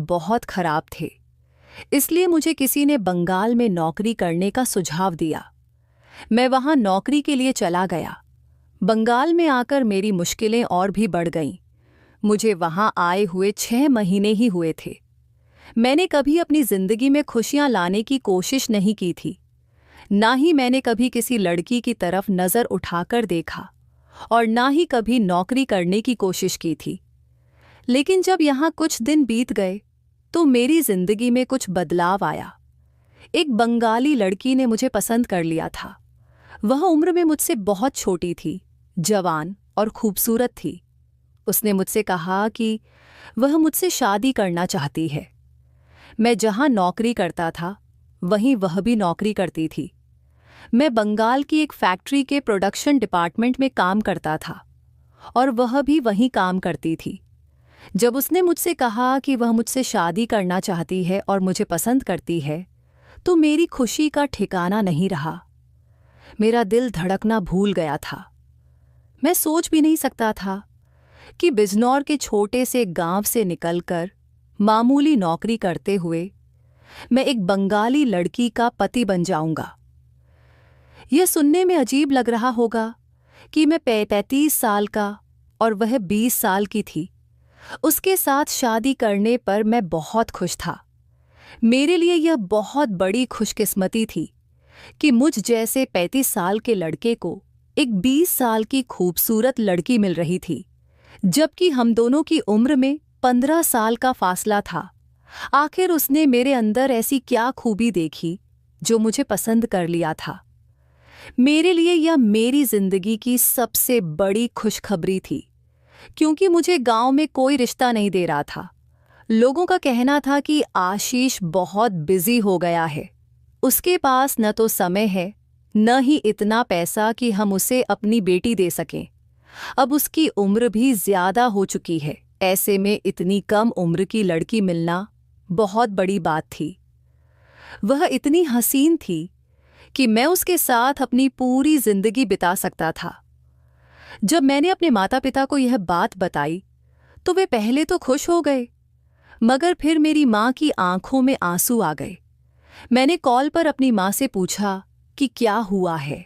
बहुत खराब थे, इसलिए मुझे किसी ने बंगाल में नौकरी करने का सुझाव दिया। मैं वहां नौकरी के लिए चला गया। बंगाल में आकर मेरी मुश्किलें और भी बढ़ गईं। मुझे वहां आए हुए 6 महीने ही हुए थे। मैंने कभी अपनी जिंदगी में खुशियां लाने की कोशिश नहीं की थी। ना ही मैंने कभी किसी लड़की की तरफ नजर उठाकर देखा और ना ही कभी नौकरी करने की कोशिश की थी। लेकिन जब यहाँ कुछ दिन बीत गए तो मेरी जिंदगी में कुछ बदलाव आया। एक बंगाली लड़की ने मुझे पसंद कर लिया था। वह उम्र में मुझसे बहुत छोटी थी, जवान और खूबसूरत थी। उसने मुझसे कहा कि वह मुझसे शादी करना चाहती है। मैं जहां नौकरी करता था वहीं वह भी नौकरी करती थी। मैं बंगाल की एक फैक्ट्री के प्रोडक्शन डिपार्टमेंट में काम करता था और वह भी वहीं काम करती थी। जब उसने मुझसे कहा कि वह मुझसे शादी करना चाहती है और मुझे पसंद करती है, तो मेरी खुशी का ठिकाना नहीं रहा। मेरा दिल धड़कना भूल गया था। मैं सोच भी नहीं सकता था कि बिजनौर के छोटे से गांव से निकलकर मामूली नौकरी करते हुए मैं एक बंगाली लड़की का पति बन जाऊंगा। यह सुनने में अजीब लग रहा होगा कि मैं 35 साल का और वह 20 साल की थी। उसके साथ शादी करने पर मैं बहुत खुश था। मेरे लिए यह बहुत बड़ी खुशकिस्मती थी कि मुझ जैसे 35 साल के लड़के को एक 20 साल की खूबसूरत लड़की मिल रही थी, जबकि हम दोनों की उम्र में 15 साल का फासला था। आखिर उसने मेरे अंदर ऐसी क्या खूबी देखी जो मुझे पसंद कर लिया था। मेरे लिए यह मेरी जिंदगी की सबसे बड़ी खुशखबरी थी, क्योंकि मुझे गांव में कोई रिश्ता नहीं दे रहा था। लोगों का कहना था कि आशीष बहुत बिजी हो गया है, उसके पास न तो समय है न ही इतना पैसा कि हम उसे अपनी बेटी दे सकें। अब उसकी उम्र भी ज्यादा हो चुकी है। ऐसे में इतनी कम उम्र की लड़की मिलना बहुत बड़ी बात थी। वह इतनी हसीन थी कि मैं उसके साथ अपनी पूरी जिंदगी बिता सकता था। जब मैंने अपने माता पिता को यह बात बताई तो वे पहले तो खुश हो गए, मगर फिर मेरी माँ की आंखों में आंसू आ गए। मैंने कॉल पर अपनी माँ से पूछा कि क्या हुआ है।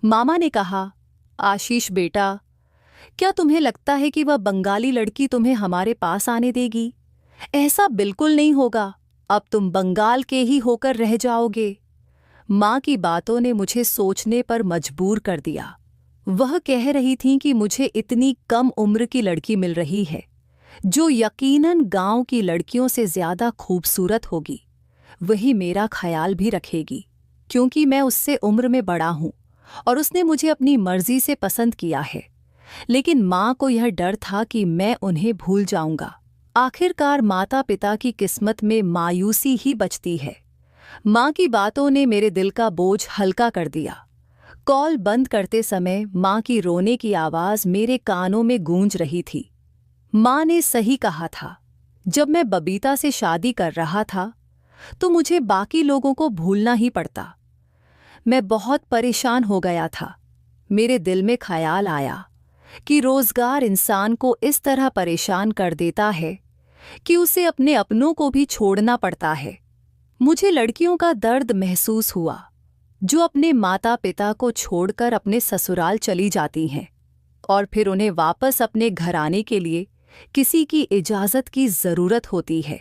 मामा ने कहा, आशीष बेटा, क्या तुम्हें लगता है कि वह बंगाली लड़की तुम्हें हमारे पास आने देगी? ऐसा बिल्कुल नहीं होगा। अब तुम बंगाल के ही होकर रह जाओगे। माँ की बातों ने मुझे सोचने पर मजबूर कर दिया। वह कह रही थीं कि मुझे इतनी कम उम्र की लड़की मिल रही है, जो यकीनन गांव की लड़कियों से ज्यादा खूबसूरत होगी। वही मेरा ख्याल भी रखेगी, क्योंकि मैं उससे उम्र में बड़ा हूं और उसने मुझे अपनी मर्जी से पसंद किया है। लेकिन माँ को यह डर था कि मैं उन्हें भूल जाऊंगा। आखिरकार माता पिता की किस्मत में मायूसी ही बचती है। माँ की बातों ने मेरे दिल का बोझ हल्का कर दिया। कॉल बंद करते समय माँ की रोने की आवाज़ मेरे कानों में गूंज रही थी। माँ ने सही कहा था। जब मैं बबीता से शादी कर रहा था तो मुझे बाकी लोगों को भूलना ही पड़ता। मैं बहुत परेशान हो गया था। मेरे दिल में ख्याल आया कि रोजगार इंसान को इस तरह परेशान कर देता है कि उसे अपने अपनों को भी छोड़ना पड़ता है। मुझे लड़कियों का दर्द महसूस हुआ जो अपने माता पिता को छोड़कर अपने ससुराल चली जाती हैं और फिर उन्हें वापस अपने घर आने के लिए किसी की इजाज़त की ज़रूरत होती है।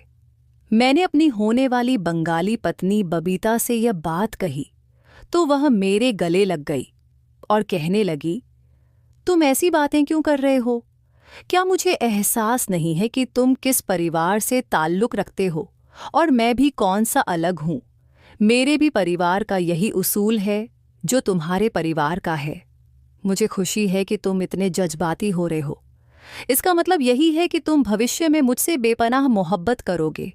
मैंने अपनी होने वाली बंगाली पत्नी बबीता से यह बात कही तो वह मेरे गले लग गई और कहने लगी, तुम ऐसी बातें क्यों कर रहे हो? क्या मुझे एहसास नहीं है कि तुम किस परिवार से ताल्लुक़ रखते हो और मैं भी कौन सा अलग हूँ? मेरे भी परिवार का यही उसूल है जो तुम्हारे परिवार का है। मुझे खुशी है कि तुम इतने जज्बाती हो रहे हो। इसका मतलब यही है कि तुम भविष्य में मुझसे बेपनाह मोहब्बत करोगे।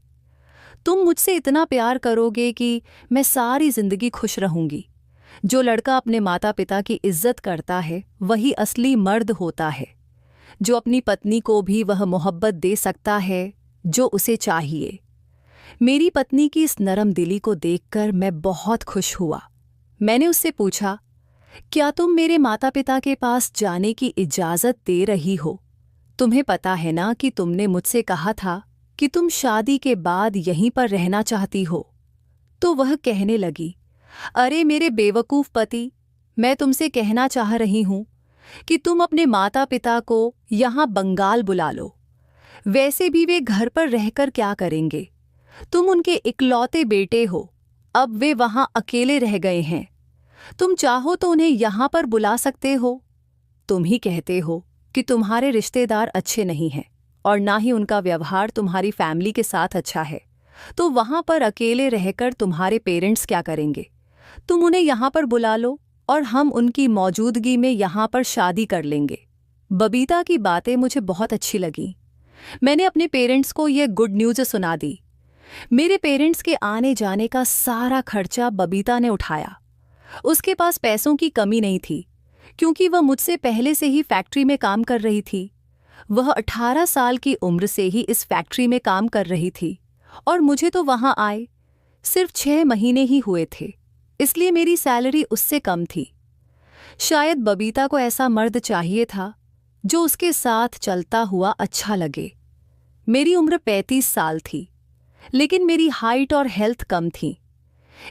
तुम मुझसे इतना प्यार करोगे कि मैं सारी जिंदगी खुश रहूंगी। जो लड़का अपने माता पिता की इज्जत करता है वही असली मर्द होता है, जो अपनी पत्नी को भी वह मोहब्बत दे सकता है जो उसे चाहिए। मेरी पत्नी की इस नरम दिली को देखकर मैं बहुत खुश हुआ। मैंने उससे पूछा, क्या तुम मेरे माता पिता के पास जाने की इजाज़त दे रही हो? तुम्हें पता है ना कि तुमने मुझसे कहा था कि तुम शादी के बाद यहीं पर रहना चाहती हो। तो वह कहने लगी, अरे मेरे बेवकूफ़ पति, मैं तुमसे कहना चाह रही हूं कि तुम अपने माता पिता को यहाँ बंगाल बुला लो। वैसे भी वे घर पर रहकर क्या करेंगे? तुम उनके इकलौते बेटे हो, अब वे वहाँ अकेले रह गए हैं। तुम चाहो तो उन्हें यहाँ पर बुला सकते हो। तुम ही कहते हो कि तुम्हारे रिश्तेदार अच्छे नहीं हैं और ना ही उनका व्यवहार तुम्हारी फैमिली के साथ अच्छा है, तो वहाँ पर अकेले रहकर तुम्हारे पेरेंट्स क्या करेंगे? तुम उन्हें यहाँ पर बुला लो और हम उनकी मौजूदगी में यहाँ पर शादी कर लेंगे। बबीता की बातें मुझे बहुत अच्छी लगीं। मैंने अपने पेरेंट्स को यह गुड न्यूज़ सुना दी। मेरे पेरेंट्स के आने जाने का सारा खर्चा बबीता ने उठाया। उसके पास पैसों की कमी नहीं थी, क्योंकि वह मुझसे पहले से ही फैक्ट्री में काम कर रही थी। वह 18 साल की उम्र से ही इस फैक्ट्री में काम कर रही थी और मुझे तो वहाँ आए सिर्फ 6 महीने ही हुए थे, इसलिए मेरी सैलरी उससे कम थी। शायद बबीता को ऐसा मर्द चाहिए था जो उसके साथ चलता हुआ अच्छा लगे। मेरी उम्र 35 साल थी, लेकिन मेरी हाइट और हेल्थ कम थी,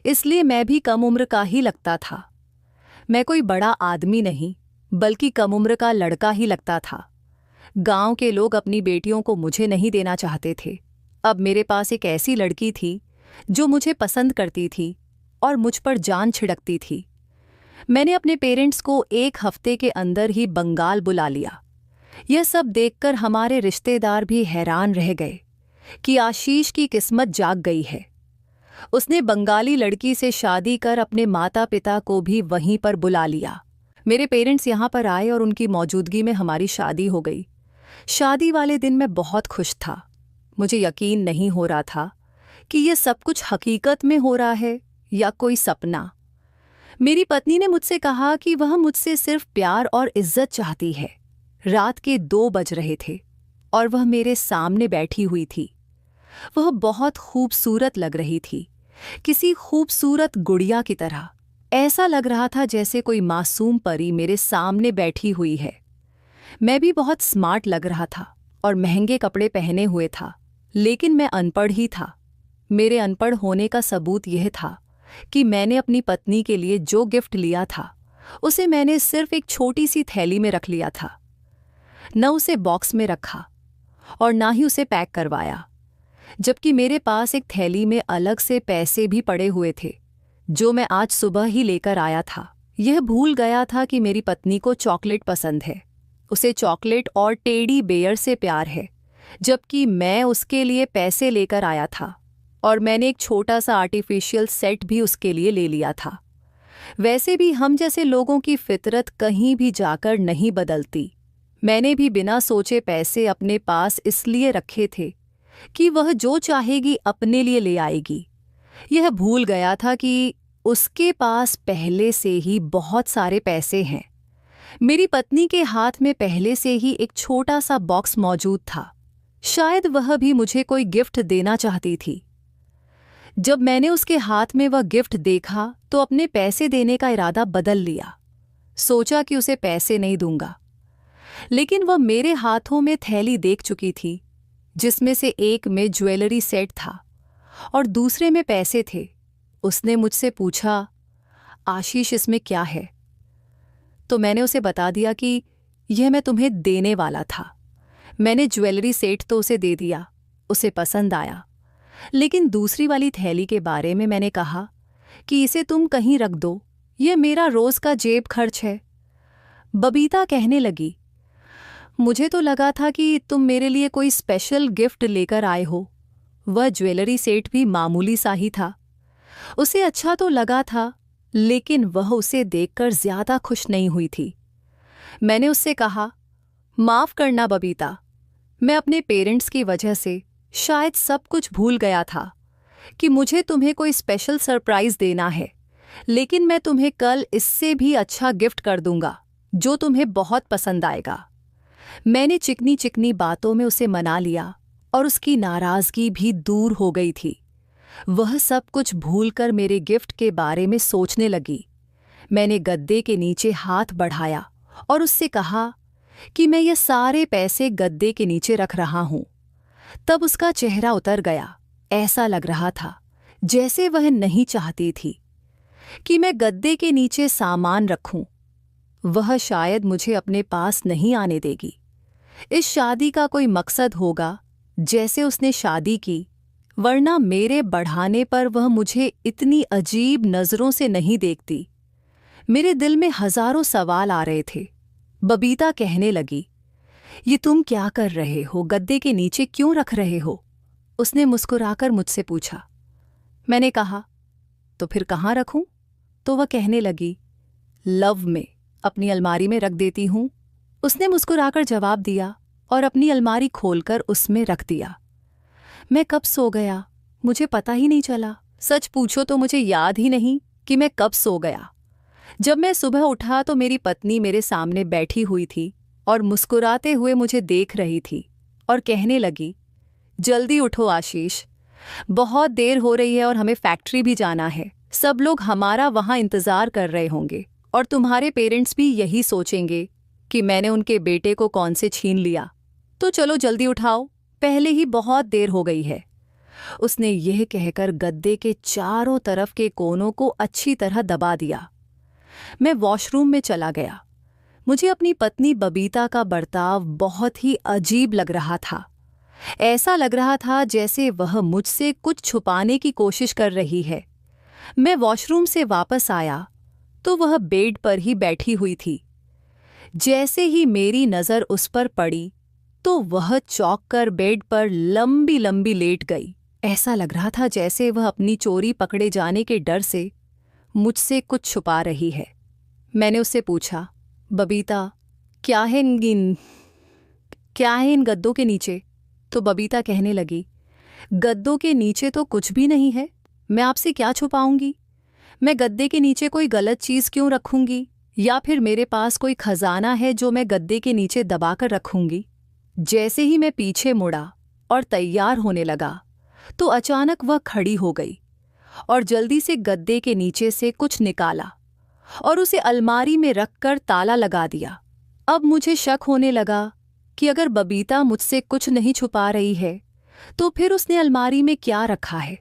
इसलिए मैं भी कम उम्र का ही लगता था। मैं कोई बड़ा आदमी नहीं, बल्कि कम उम्र का लड़का ही लगता था। गांव के लोग अपनी बेटियों को मुझे नहीं देना चाहते थे। अब मेरे पास एक ऐसी लड़की थी जो मुझे पसंद करती थी और मुझ पर जान छिड़कती थी। मैंने अपने पेरेंट्स को 1 हफ्ते के अंदर ही बंगाल बुला लिया। यह सब देखकर हमारे रिश्तेदार भी हैरान रह गए कि आशीष की किस्मत जाग गई है। उसने बंगाली लड़की से शादी कर अपने माता पिता को भी वहीं पर बुला लिया। मेरे पेरेंट्स यहाँ पर आए और उनकी मौजूदगी में हमारी शादी हो गई। शादी वाले दिन मैं बहुत खुश था। मुझे यकीन नहीं हो रहा था कि यह सब कुछ हकीकत में हो रहा है या कोई सपना। मेरी पत्नी ने मुझसे कहा कि वह मुझसे सिर्फ प्यार और इज्जत चाहती है। रात के 2 बज रहे थे और वह मेरे सामने बैठी हुई थी। वह बहुत खूबसूरत लग रही थी, किसी खूबसूरत गुड़िया की तरह। ऐसा लग रहा था जैसे कोई मासूम परी मेरे सामने बैठी हुई है। मैं भी बहुत स्मार्ट लग रहा था और महंगे कपड़े पहने हुए था, लेकिन मैं अनपढ़ ही था। मेरे अनपढ़ होने का सबूत यह था कि मैंने अपनी पत्नी के लिए जो गिफ्ट लिया था, उसे मैंने सिर्फ एक छोटी सी थैली में रख लिया था। न उसे बॉक्स में रखा और ना ही उसे पैक करवाया, जबकि मेरे पास एक थैली में अलग से पैसे भी पड़े हुए थे, जो मैं आज सुबह ही लेकर आया था। यह भूल गया था कि मेरी पत्नी को चॉकलेट पसंद है। उसे चॉकलेट और टेडी बेयर से प्यार है, जबकि मैं उसके लिए पैसे लेकर आया था और मैंने एक छोटा सा आर्टिफिशियल सेट भी उसके लिए ले लिया था। वैसे भी हम जैसे लोगों की फितरत कहीं भी जाकर नहीं बदलती। मैंने भी बिना सोचे पैसे अपने पास इसलिए रखे थे कि वह जो चाहेगी अपने लिए ले आएगी। यह भूल गया था कि उसके पास पहले से ही बहुत सारे पैसे हैं। मेरी पत्नी के हाथ में पहले से ही एक छोटा सा बॉक्स मौजूद था। शायद वह भी मुझे कोई गिफ्ट देना चाहती थी। जब मैंने उसके हाथ में वह गिफ्ट देखा तो अपने पैसे देने का इरादा बदल लिया। सोचा कि उसे पैसे नहीं दूंगा, लेकिन वह मेरे हाथों में थैली देख चुकी थी, जिसमें से एक में ज्वेलरी सेट था और दूसरे में पैसे थे। उसने मुझसे पूछा, आशीष इसमें क्या है? तो मैंने उसे बता दिया कि यह मैं तुम्हें देने वाला था। मैंने ज्वेलरी सेट तो उसे दे दिया, उसे पसंद आया, लेकिन दूसरी वाली थैली के बारे में मैंने कहा कि इसे तुम कहीं रख दो, यह मेरा रोज का जेब खर्च है। बबीता कहने लगी, मुझे तो लगा था कि तुम मेरे लिए कोई स्पेशल गिफ्ट लेकर आए हो। वह ज्वेलरी सेट भी मामूली सा ही था। उसे अच्छा तो लगा था, लेकिन वह उसे देखकर ज्यादा खुश नहीं हुई थी। मैंने उससे कहा, माफ करना बबीता, मैं अपने पेरेंट्स की वजह से शायद सब कुछ भूल गया था कि मुझे तुम्हें कोई स्पेशल सरप्राइज देना है, लेकिन मैं तुम्हें कल इससे भी अच्छा गिफ्ट कर दूंगा जो तुम्हें बहुत पसंद आएगा। मैंने चिकनी चिकनी बातों में उसे मना लिया और उसकी नाराजगी भी दूर हो गई थी। वह सब कुछ भूलकर मेरे गिफ्ट के बारे में सोचने लगी। मैंने गद्दे के नीचे हाथ बढ़ाया और उससे कहा कि मैं ये सारे पैसे गद्दे के नीचे रख रहा हूं। तब उसका चेहरा उतर गया। ऐसा लग रहा था जैसे वह नहीं चाहती थी कि मैं गद्दे के नीचे सामान रखूं। वह शायद मुझे अपने पास नहीं आने देगी। इस शादी का कोई मकसद होगा जैसे उसने शादी की, वरना मेरे बढ़ाने पर वह मुझे इतनी अजीब नज़रों से नहीं देखती। मेरे दिल में हजारों सवाल आ रहे थे। बबीता कहने लगी, ये तुम क्या कर रहे हो? गद्दे के नीचे क्यों रख रहे हो? उसने मुस्कुराकर मुझसे पूछा। मैंने कहा, तो फिर कहाँ रखूं? तो वह कहने लगी, लव में, अपनी अलमारी में रख देती हूं। उसने मुस्कुराकर जवाब दिया और अपनी अलमारी खोलकर उसमें रख दिया। मैं कब सो गया मुझे पता ही नहीं चला। सच पूछो तो मुझे याद ही नहीं कि मैं कब सो गया। जब मैं सुबह उठा तो मेरी पत्नी मेरे सामने बैठी हुई थी और मुस्कुराते हुए मुझे देख रही थी और कहने लगी, जल्दी उठो आशीष, बहुत देर हो रही है और हमें फैक्ट्री भी जाना है। सब लोग हमारा वहाँ इंतज़ार कर रहे होंगे और तुम्हारे पेरेंट्स भी यही सोचेंगे कि मैंने उनके बेटे को कौन से छीन लिया। तो चलो जल्दी उठाओ, पहले ही बहुत देर हो गई है। उसने यह कहकर गद्दे के चारों तरफ के कोनों को अच्छी तरह दबा दिया। मैं वॉशरूम में चला गया। मुझे अपनी पत्नी बबीता का बर्ताव बहुत ही अजीब लग रहा था। ऐसा लग रहा था जैसे वह मुझसे कुछ छुपाने की कोशिश कर रही है। मैं वॉशरूम से वापस आया तो वह बेड पर ही बैठी हुई थी। जैसे ही मेरी नज़र उस पर पड़ी तो वह चौंक कर बेड पर लंबी लंबी लेट गई। ऐसा लग रहा था जैसे वह अपनी चोरी पकड़े जाने के डर से मुझसे कुछ छुपा रही है। मैंने उससे पूछा, बबीता, क्या है इन गद्दों के नीचे? तो बबीता कहने लगी, गद्दों के नीचे तो कुछ भी नहीं है। मैं आपसे क्या छुपाऊंगी? मैं गद्दे के नीचे कोई गलत चीज़ क्यों रखूंगी? या फिर मेरे पास कोई खजाना है जो मैं गद्दे के नीचे दबाकर रखूंगी? जैसे ही मैं पीछे मुड़ा और तैयार होने लगा तो अचानक वह खड़ी हो गई और जल्दी से गद्दे के नीचे से कुछ निकाला और उसे अलमारी में रखकर ताला लगा दिया। अब मुझे शक होने लगा कि अगर बबीता मुझसे कुछ नहीं छुपा रही है तो फिर उसने अलमारी में क्या रखा है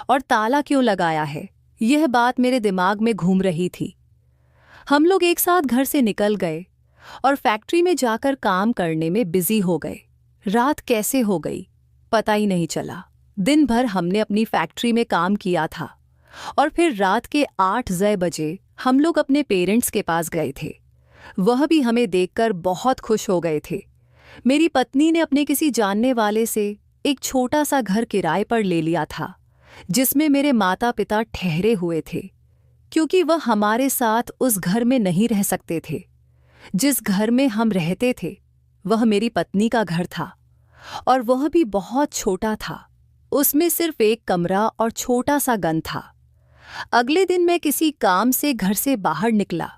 और ताला क्यों लगाया है। यह बात मेरे दिमाग में घूम रही थी। हम लोग एक साथ घर से निकल गए और फैक्ट्री में जाकर काम करने में बिजी हो गए। रात कैसे हो गई पता ही नहीं चला। दिन भर हमने अपनी फैक्ट्री में काम किया था और फिर रात के 8 बजे हम लोग अपने पेरेंट्स के पास गए थे। वह भी हमें देखकर बहुत खुश हो गए थे। मेरी पत्नी ने अपने किसी जानने वाले से एक छोटा सा घर किराए पर ले लिया था जिसमें मेरे माता पिता ठहरे हुए थे, क्योंकि वह हमारे साथ उस घर में नहीं रह सकते थे। जिस घर में हम रहते थे वह मेरी पत्नी का घर था और वह भी बहुत छोटा था। उसमें सिर्फ एक कमरा और छोटा सा गन था। अगले दिन मैं किसी काम से घर से बाहर निकला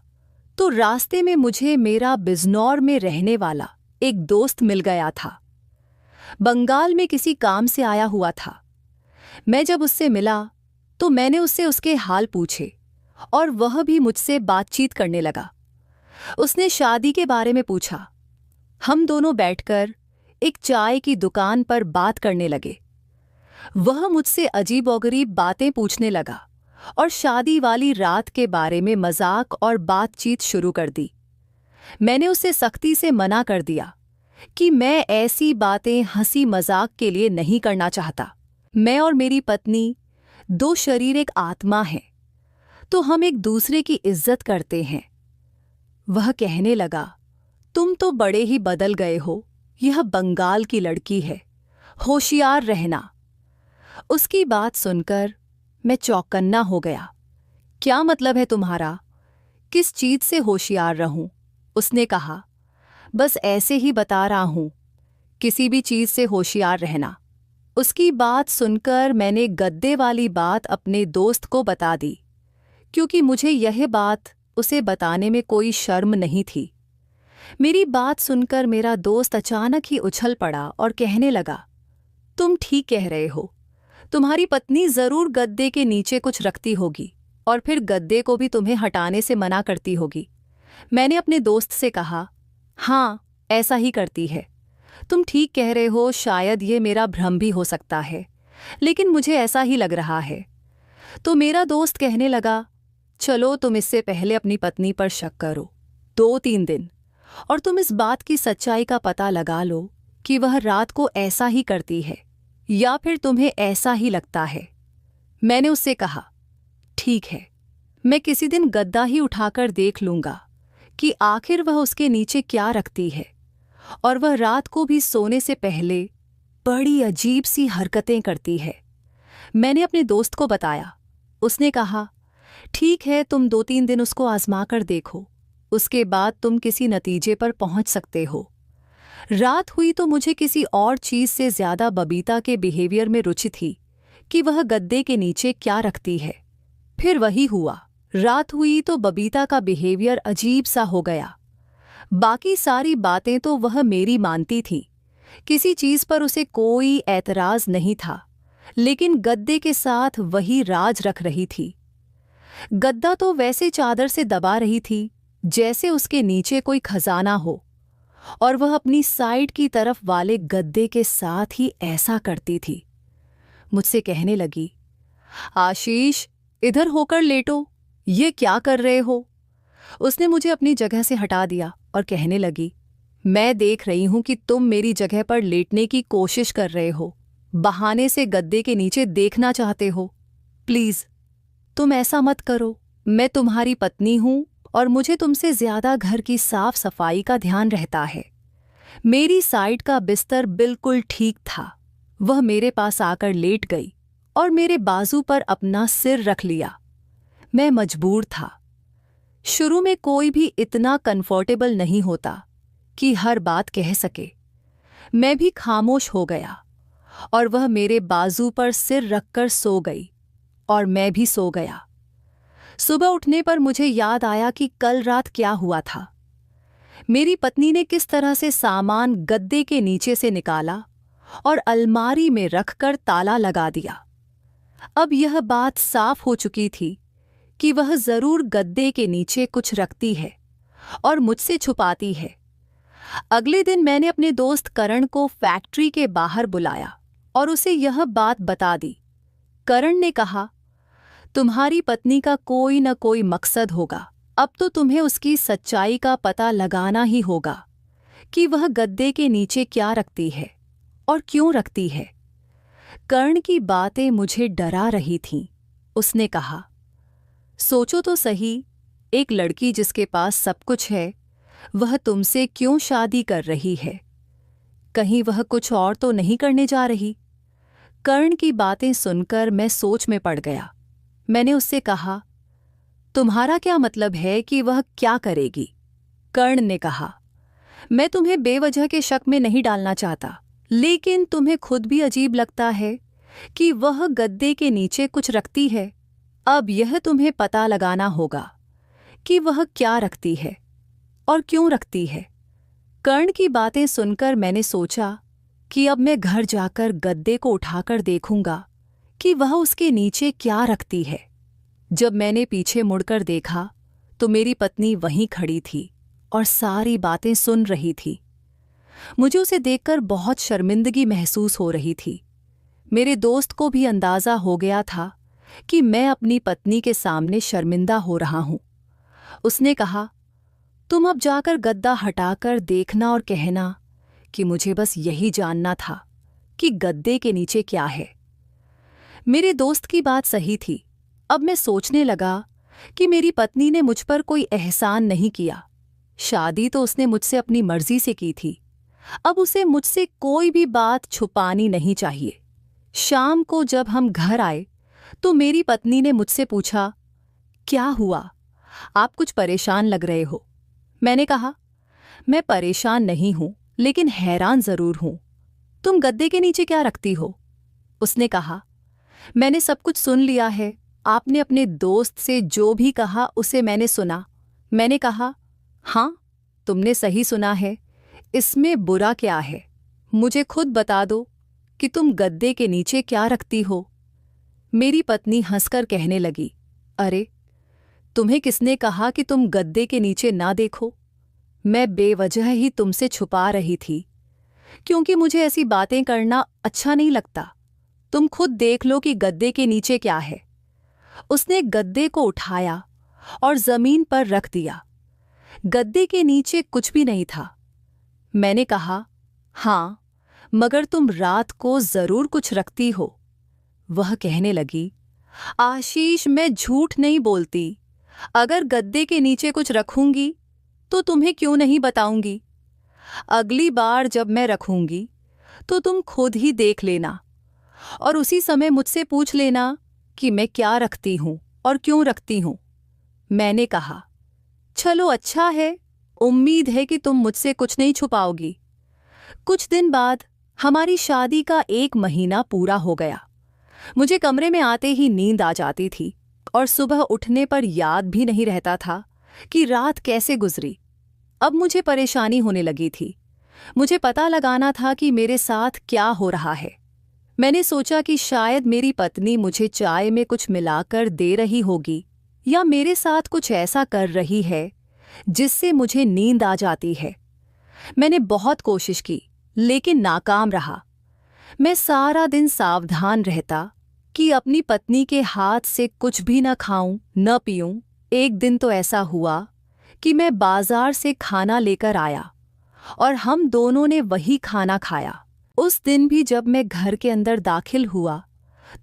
तो रास्ते में मुझे मेरा बिजनौर में रहने वाला एक दोस्त मिल गया था। बंगाल में किसी काम से आया हुआ था। मैं जब उससे मिला तो मैंने उससे उसके हाल पूछे और वह भी मुझसे बातचीत करने लगा। उसने शादी के बारे में पूछा। हम दोनों बैठकर एक चाय की दुकान पर बात करने लगे। वह मुझसे अजीबोगरीब बातें पूछने लगा और शादी वाली रात के बारे में मजाक और बातचीत शुरू कर दी। मैंने उसे सख्ती से मना कर दिया कि मैं ऐसी बातें हंसी मजाक के लिए नहीं करना चाहता। मैं और मेरी पत्नी 2 शरीर एक आत्मा हैं, तो हम एक दूसरे की इज्जत करते हैं। वह कहने लगा, तुम तो बड़े ही बदल गए हो, यह बंगाल की लड़की है, होशियार रहना। उसकी बात सुनकर मैं चौकन्ना हो गया। क्या मतलब है तुम्हारा? किस चीज से होशियार रहूं? उसने कहा, बस ऐसे ही बता रहा हूं, किसी भी चीज से होशियार रहना। उसकी बात सुनकर मैंने गद्दे वाली बात अपने दोस्त को बता दी, क्योंकि मुझे यह बात उसे बताने में कोई शर्म नहीं थी। मेरी बात सुनकर मेरा दोस्त अचानक ही उछल पड़ा और कहने लगा, तुम ठीक कह रहे हो, तुम्हारी पत्नी जरूर गद्दे के नीचे कुछ रखती होगी और फिर गद्दे को भी तुम्हें हटाने से मना करती होगी। मैंने अपने दोस्त से कहा, हाँ, ऐसा ही करती है। तुम ठीक कह रहे हो, शायद ये मेरा भ्रम भी हो सकता है, लेकिन मुझे ऐसा ही लग रहा है। तो मेरा दोस्त कहने लगा, चलो तुम इससे पहले अपनी पत्नी पर शक करो 2-3 दिन, और तुम इस बात की सच्चाई का पता लगा लो कि वह रात को ऐसा ही करती है या फिर तुम्हें ऐसा ही लगता है। मैंने उससे कहा, ठीक है, मैं किसी दिन गद्दा ही उठाकर देख लूंगा कि आखिर वह उसके नीचे क्या रखती है, और वह रात को भी सोने से पहले बड़ी अजीब सी हरकतें करती है। मैंने अपने दोस्त को बताया। उसने कहा, ठीक है, तुम 2-3 दिन उसको आजमा कर देखो, उसके बाद तुम किसी नतीजे पर पहुंच सकते हो। रात हुई तो मुझे किसी और चीज से ज्यादा बबीता के बिहेवियर में रुचि थी कि वह गद्दे के नीचे क्या रखती है। फिर वही हुआ। रात हुई तो बबीता का बिहेवियर अजीब सा हो गया। बाकी सारी बातें तो वह मेरी मानती थी, किसी चीज पर उसे कोई ऐतराज नहीं था, लेकिन गद्दे के साथ वही राज रख रही थी। गद्दा तो वैसे चादर से दबा रही थी जैसे उसके नीचे कोई खजाना हो, और वह अपनी साइड की तरफ वाले गद्दे के साथ ही ऐसा करती थी। मुझसे कहने लगी, आशीष, इधर होकर लेटो, ये क्या कर रहे हो? उसने मुझे अपनी जगह से हटा दिया और कहने लगी, मैं देख रही हूं कि तुम मेरी जगह पर लेटने की कोशिश कर रहे हो, बहाने से गद्दे के नीचे देखना चाहते हो। प्लीज तुम ऐसा मत करो, मैं तुम्हारी पत्नी हूं और मुझे तुमसे ज्यादा घर की साफ सफाई का ध्यान रहता है। मेरी साइड का बिस्तर बिल्कुल ठीक था। वह मेरे पास आकर लेट गई और मेरे बाजू पर अपना सिर रख लिया। मैं मजबूर था। शुरू में कोई भी इतना कंफर्टेबल नहीं होता कि हर बात कह सके। मैं भी खामोश हो गया और वह मेरे बाजू पर सिर रखकर सो गई और मैं भी सो गया। सुबह उठने पर मुझे याद आया कि कल रात क्या हुआ था। मेरी पत्नी ने किस तरह से सामान गद्दे के नीचे से निकाला और अलमारी में रखकर ताला लगा दिया। अब यह बात साफ हो चुकी थी कि वह जरूर गद्दे के नीचे कुछ रखती है और मुझसे छुपाती है। अगले दिन मैंने अपने दोस्त करण को फैक्ट्री के बाहर बुलाया और उसे यह बात बता दी। करण ने कहा, तुम्हारी पत्नी का कोई न कोई मकसद होगा। अब तो तुम्हें उसकी सच्चाई का पता लगाना ही होगा कि वह गद्दे के नीचे क्या रखती है और क्यों रखती है। कर्ण की बातें मुझे डरा रही थीं। उसने कहा, सोचो तो सही, एक लड़की जिसके पास सब कुछ है, वह तुमसे क्यों शादी कर रही है? कहीं वह कुछ और तो नहीं करने जा रही? कर्ण की बातें सुनकर मैं सोच में पड़ गया। मैंने उससे कहा, तुम्हारा क्या मतलब है कि वह क्या करेगी? कर्ण ने कहा, मैं तुम्हें बेवजह के शक में नहीं डालना चाहता, लेकिन तुम्हें खुद भी अजीब लगता है कि वह गद्दे के नीचे कुछ रखती है। अब यह तुम्हें पता लगाना होगा कि वह क्या रखती है और क्यों रखती है। कर्ण की बातें सुनकर मैंने सोचा कि अब मैं घर जाकर गद्दे को उठाकर देखूंगा कि वह उसके नीचे क्या रखती है। जब मैंने पीछे मुड़कर देखा तो मेरी पत्नी वहीं खड़ी थी और सारी बातें सुन रही थी। मुझे उसे देखकर बहुत शर्मिंदगी महसूस हो रही थी। मेरे दोस्त को भी अंदाजा हो गया था कि मैं अपनी पत्नी के सामने शर्मिंदा हो रहा हूं। उसने कहा, तुम अब जाकर गद्दा हटाकर देखना और कहना कि मुझे बस यही जानना था कि गद्दे के नीचे क्या है। मेरे दोस्त की बात सही थी। अब मैं सोचने लगा कि मेरी पत्नी ने मुझ पर कोई एहसान नहीं किया। शादी तो उसने मुझसे अपनी मर्जी से की थी। अब उसे मुझसे कोई भी बात छुपानी नहीं चाहिए। शाम को जब हम घर आए तो मेरी पत्नी ने मुझसे पूछा, क्या हुआ? आप कुछ परेशान लग रहे हो। मैंने कहा, मैं परेशान नहीं हूं, लेकिन हैरान जरूर हूं। तुम गद्दे के नीचे क्या रखती हो? उसने कहा, मैंने सब कुछ सुन लिया है। आपने अपने दोस्त से जो भी कहा उसे मैंने सुना। मैंने कहा, हाँ, तुमने सही सुना है। इसमें बुरा क्या है? मुझे खुद बता दो कि तुम गद्दे के नीचे क्या रखती हो। मेरी पत्नी हंसकर कहने लगी, अरे, तुम्हें किसने कहा कि तुम गद्दे के नीचे ना देखो? मैं बेवजह ही तुमसे छुपा रही थी। क्योंकि मुझे ऐसी बातें करना अच्छा नहीं लगता। तुम खुद देख लो कि गद्दे के नीचे क्या है। उसने गद्दे को उठाया और जमीन पर रख दिया। गद्दे के नीचे कुछ भी नहीं था। मैंने कहा, हाँ, मगर तुम रात को जरूर कुछ रखती हो। वह कहने लगी, आशीष, मैं झूठ नहीं बोलती। अगर गद्दे के नीचे कुछ रखूंगी तो तुम्हें क्यों नहीं बताऊंगी। अगली बार जब मैं रखूंगी तो तुम खुद ही देख लेना और उसी समय मुझसे पूछ लेना कि मैं क्या रखती हूं और क्यों रखती हूं। मैंने कहा, चलो अच्छा है, उम्मीद है कि तुम मुझसे कुछ नहीं छुपाओगी। कुछ दिन बाद हमारी शादी का 1 महीना पूरा हो गया। मुझे कमरे में आते ही नींद आ जाती थी और सुबह उठने पर याद भी नहीं रहता था कि रात कैसे गुजरी। अब मुझे परेशानी होने लगी थी। मुझे पता लगाना था कि मेरे साथ क्या हो रहा है। मैंने सोचा कि शायद मेरी पत्नी मुझे चाय में कुछ मिलाकर दे रही होगी या मेरे साथ कुछ ऐसा कर रही है जिससे मुझे नींद आ जाती है। मैंने बहुत कोशिश की लेकिन नाकाम रहा। मैं सारा दिन सावधान रहता कि अपनी पत्नी के हाथ से कुछ भी न खाऊं न पीऊं। एक दिन तो ऐसा हुआ कि मैं बाजार से खाना लेकर आया और हम दोनों ने वही खाना खाया। उस दिन भी जब मैं घर के अंदर दाखिल हुआ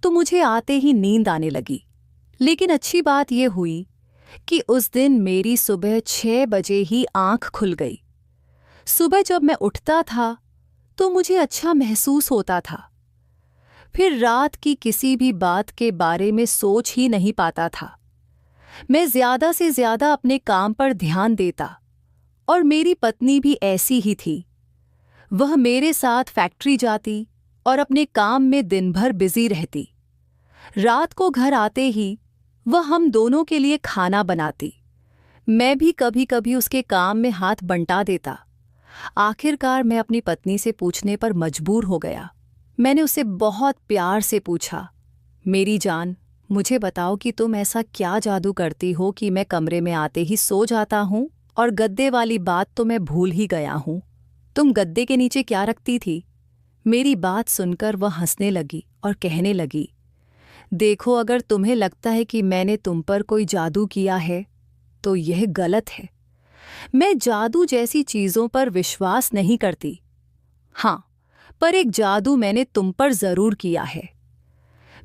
तो मुझे आते ही नींद आने लगी। लेकिन अच्छी बात यह हुई कि उस दिन मेरी सुबह 6 बजे ही आंख खुल गई। सुबह जब मैं उठता था तो मुझे अच्छा महसूस होता था। फिर रात की किसी भी बात के बारे में सोच ही नहीं पाता था। मैं ज्यादा से ज्यादा अपने काम पर ध्यान देता और मेरी पत्नी भी ऐसी ही थी। वह मेरे साथ फैक्ट्री जाती और अपने काम में दिन भर बिजी रहती। रात को घर आते ही वह हम दोनों के लिए खाना बनाती। मैं भी कभी कभी उसके काम में हाथ बंटा देता। आखिरकार मैं अपनी पत्नी से पूछने पर मजबूर हो गया। मैंने उससे बहुत प्यार से पूछा, मेरी जान, मुझे बताओ कि तुम ऐसा क्या जादू करती हो कि मैं कमरे में आते ही सो जाता हूं और गद्दे वाली बात तो मैं भूल ही गया हूं। तुम गद्दे के नीचे क्या रखती थी? मेरी बात सुनकर वह हंसने लगी और कहने लगी, देखो, अगर तुम्हें लगता है कि मैंने तुम पर कोई जादू किया है तो यह गलत है। मैं जादू जैसी चीजों पर विश्वास नहीं करती। हाँ, पर एक जादू मैंने तुम पर जरूर किया है।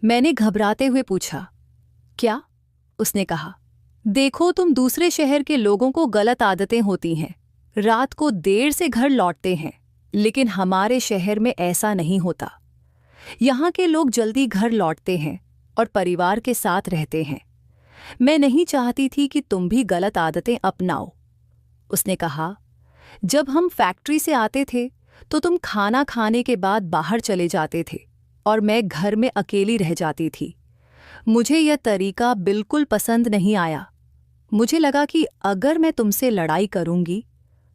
मैंने घबराते हुए पूछा, क्या? उसने कहा, देखो, तुम दूसरे शहर के लोगों को गलत आदतें होती हैं, रात को देर से घर लौटते हैं, लेकिन हमारे शहर में ऐसा नहीं होता। यहाँ के लोग जल्दी घर लौटते हैं और परिवार के साथ रहते हैं। मैं नहीं चाहती थी कि तुम भी गलत आदतें अपनाओ। उसने कहा, जब हम फैक्ट्री से आते थे तो तुम खाना खाने के बाद बाहर चले जाते थे और मैं घर में अकेली रह जाती थी। मुझे यह तरीका बिल्कुल पसंद नहीं आया। मुझे लगा कि अगर मैं तुमसे लड़ाई करूंगी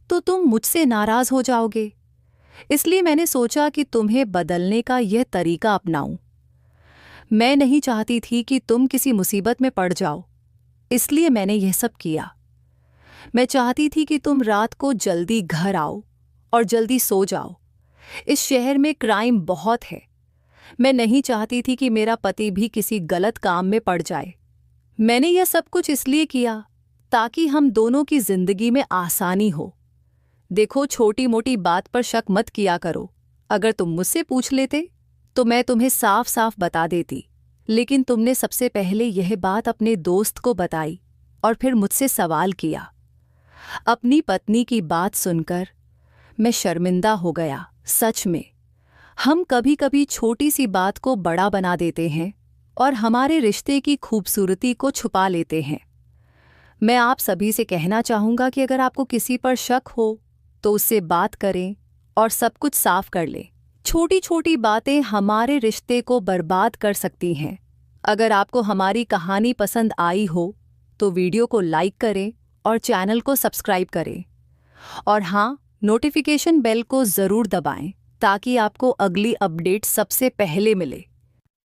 तो तुम मुझसे नाराज हो जाओगे। इसलिए मैंने सोचा कि तुम्हें बदलने का यह तरीका अपनाऊं। मैं नहीं चाहती थी कि तुम किसी मुसीबत में पड़ जाओ, इसलिए मैंने यह सब किया। मैं चाहती थी कि तुम रात को जल्दी घर आओ और जल्दी सो जाओ। इस शहर में क्राइम बहुत है। मैं नहीं चाहती थी कि मेरा पति भी किसी गलत काम में पड़ जाए। मैंने यह सब कुछ इसलिए किया ताकि हम दोनों की जिंदगी में आसानी हो। देखो, छोटी मोटी बात पर शक मत किया करो। अगर तुम मुझसे पूछ लेते तो मैं तुम्हें साफ साफ बता देती, लेकिन तुमने सबसे पहले यह बात अपने दोस्त को बताई और फिर मुझसे सवाल किया। अपनी पत्नी की बात सुनकर मैं शर्मिंदा हो गया। सच में, हम कभी कभी छोटी सी बात को बड़ा बना देते हैं और हमारे रिश्ते की खूबसूरती को छुपा लेते हैं। मैं आप सभी से कहना चाहूँगा कि अगर आपको किसी पर शक हो तो उससे बात करें और सब कुछ साफ कर लें। छोटी छोटी बातें हमारे रिश्ते को बर्बाद कर सकती हैं। अगर आपको हमारी कहानी पसंद आई हो तो वीडियो को लाइक करें और चैनल को सब्सक्राइब करें। और हाँ, नोटिफिकेशन बेल को ज़रूर दबाएं ताकि आपको अगली अपडेट सबसे पहले मिले।